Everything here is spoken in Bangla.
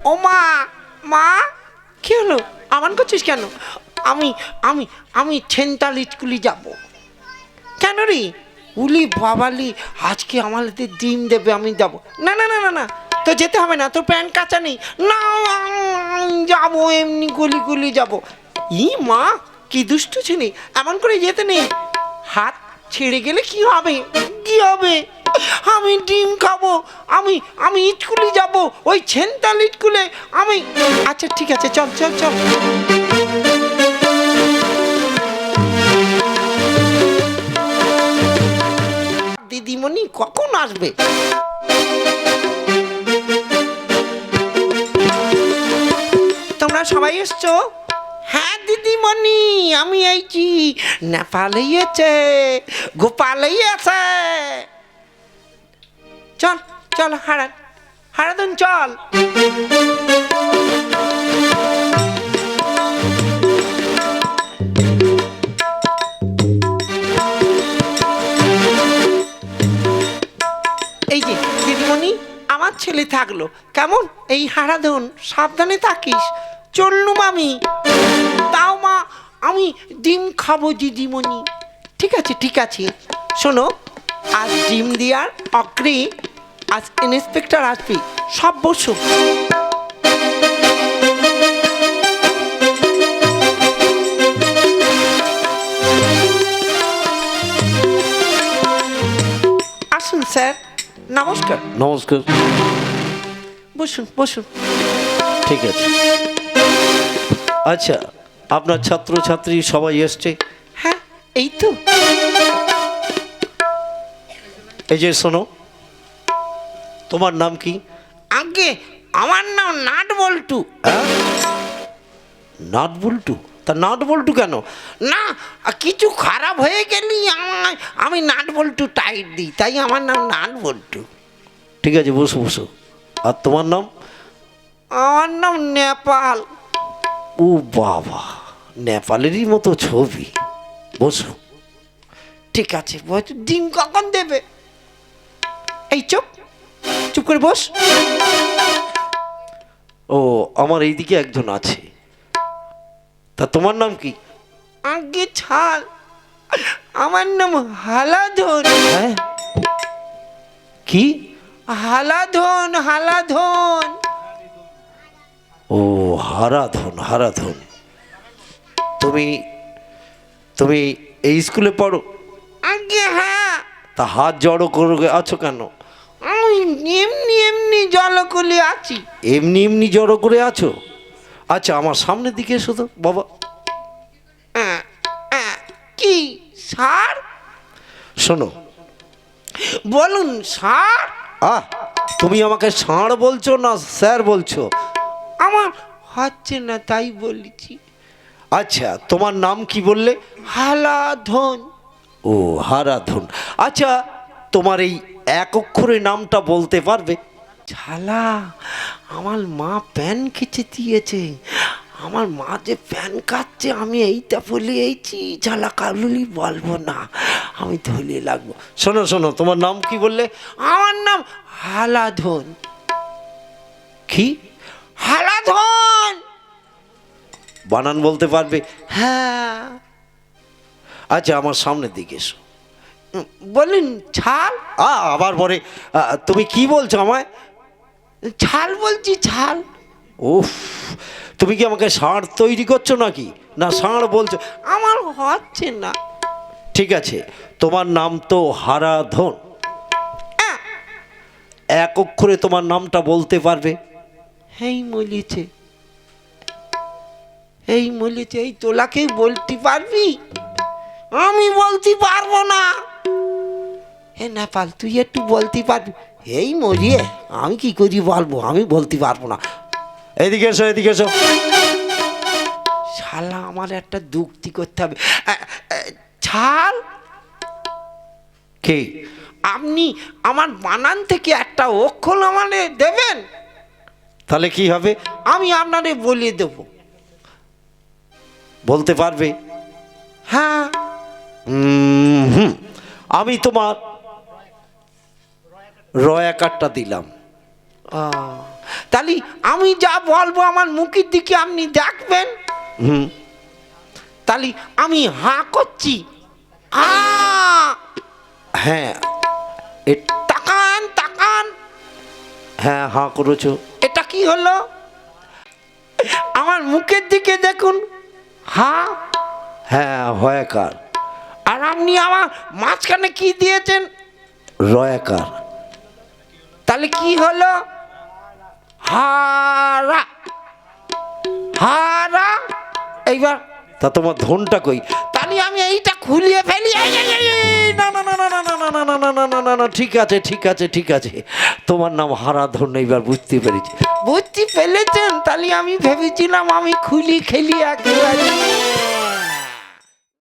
ও মা, মা কি হলো? আমান করছিস কেন? আমি আমি আমি ছেনতাল স্কুলে যাব। কেন রে? উলি বাবালি, আজকে আমাদের ডিম দেবে, আমি যাব। না না না না না, তো যেতে হবে না, তোর প্যান্ট কাঁচা নেই। না যাবো, এমনি গলি গলি যাব। ই মা, কি দুষ্টু ছেলে, এমন করে যেতে নেই। হাত ছেড়ে গেলে কি হবে? কি হবে? আমি ডিম খাবো, আমি আমি স্কুলে যাব, ওই ছেনতাল স্কুলে আমি। আচ্ছা ঠিক আছে, চল চল চল। দিদিমণি কখন আসবে? তোমরা সবাই এসছো? হ্যাঁ দিদিমণি, আমি এইছি। নেপালে এসে, গোপালে আছে। চল চল হারান, হারাদন চল। এই যে দিদিমণি, আমার ছেলে থাকলো কেমন? এই হারাধন, সাবধানে থাকিস। চললুম আমি। তাও মা, আমি ডিম খাবো দিদিমণি। ঠিক আছে ঠিক আছে, শোনো, আজ ডিম দেওয়ার অগ্রে আজ ইন্সপেক্টর আসবে, সব বসো। আসুন স্যার, নমস্কার। নমস্কার। বসুন বসুন। ঠিক আছে। আচ্ছা, আপনার ছাত্রছাত্রী সবাই এসছে? হ্যাঁ এই তো। এই যে শোনো, তোমার নাম কি? আগে আমার নাম নাট বল্টু। নাট বল্টু? তা নাট বল্টু কেন? না, কিছু খারাপ হয়ে গেলি আমি নাট বল্টু টাইট দিই, তাই আমার নাম নাট বল্টু। ঠিক আছে, বসো বসো। আর তোমার নাম? আমার নাম নেপাল। ও বাবা, নেপালেরই মতো ছবি। বসো। ঠিক আছে, বলছো ডিম কখন দেবে? এই চুপ, চুপ করে বস। ও, আমার এইদিকে একজন আছে। তা তোমার নাম কি? আগে ছাল, আমার নাম হালাধন। হ্যাঁ, কি? হালাধন হালাধন। ও, হারাধন হারাধন। তুমি তুমি এই স্কুলে পড়ো? আগে হ্যাঁ। তা হাত জড়ো করে আছো কেন? আমি এমনি এমনি জলকলে আছি। এমনি এমনি জড়ো করে আছো? আচ্ছা, আমার সামনের দিকে এসো তো বাবা। কি স্যার? শোনো, বলুন স্যার। তুমি আমাকে ষাঁড় বলছো না স্যার বলছো? আমার হচ্ছে না তাই বলেছি। আচ্ছা, তোমার নাম কি বললে? হালাধন। ও, হারাধন। আচ্ছা, তোমার এই এক অক্ষরের নামটা বলতে পারবে? শালা, আমার মা প্যান কেচে দিয়েছে। আমার মা যে প্যান কাটছে, আমি এইটা বলে এইছি, ঝালা কাবুলি বলবো না, আমি ধুলে লাগবো। শোনো শোনো, তোমার নাম কি বললে? আমার নাম হালাধন। কি? হালাধন। বানান বলতে পারবে? হ্যাঁ। আচ্ছা, আমার সামনের দিকে এসো। বলুন ছাল। আবার পরে তুমি কি বলছো আমায়? ছাল বলছি, ছাল। উফ, তুমি কি আমাকে ষাঁড় তৈরি করছো নাকি, না ষাঁড় বলছো? আমার হচ্ছে না। ঠিক আছে, তোমার নাম তো হারাধন। এক অক্ষরে তোমার নামটা বলতে পারবে? এই মলিছে, এই মলিছে, এই তোলাকে বলতে পারবি? আমি বলতে পারবো না। হে নেপাল, তুই একটু বলতে পারবি? এই মরিয়ে আমি কি করি বলবো, আমি বলতে পারবো না। এদিকে এসো, এদিকে এসো। শালা, আমার একটা যুক্তি করতে হবে। ছাল, কি? আপনি আমার বানান থেকে একটা অক্ষর আমারে দেবেন, তাহলে কি হবে? আমি আপনারে বলে দেব। বলতে পারবে? হ্যাঁ। আমি তোমার র আকারটা দিলাম। তাহলে আমি যা বলবো আমার মুখের দিকে আপনি দেখবেন। হুম। তাহলে আমি হাঁ করছি, আ হ্যাঁ তাকান তাকান। হ্যাঁ হাঁ করেছো। এটা কি হলো? আমার মুখের দিকে দেখুন, হাঁ। হ্যাঁ হয়াকার। আর আপনি আমার মাঝখানে কি দিয়েছেন? রয়াকার। তাহলে কি হলো? হারা হারা। এইবার তা তোমার ধনটা কই? তাহলে আমি এইটা খুলিয়ে ফেলি। না না না না না না না না না না না না না, ঠিক আছে ঠিক আছে ঠিক আছে, তোমার নাম হারাধন, এইবার বুঝতে পেরেছি। বুঝতে পেরেছেন? তাহলে আমি ভেবেছিলাম আমি খুলি খেলি একেবারে।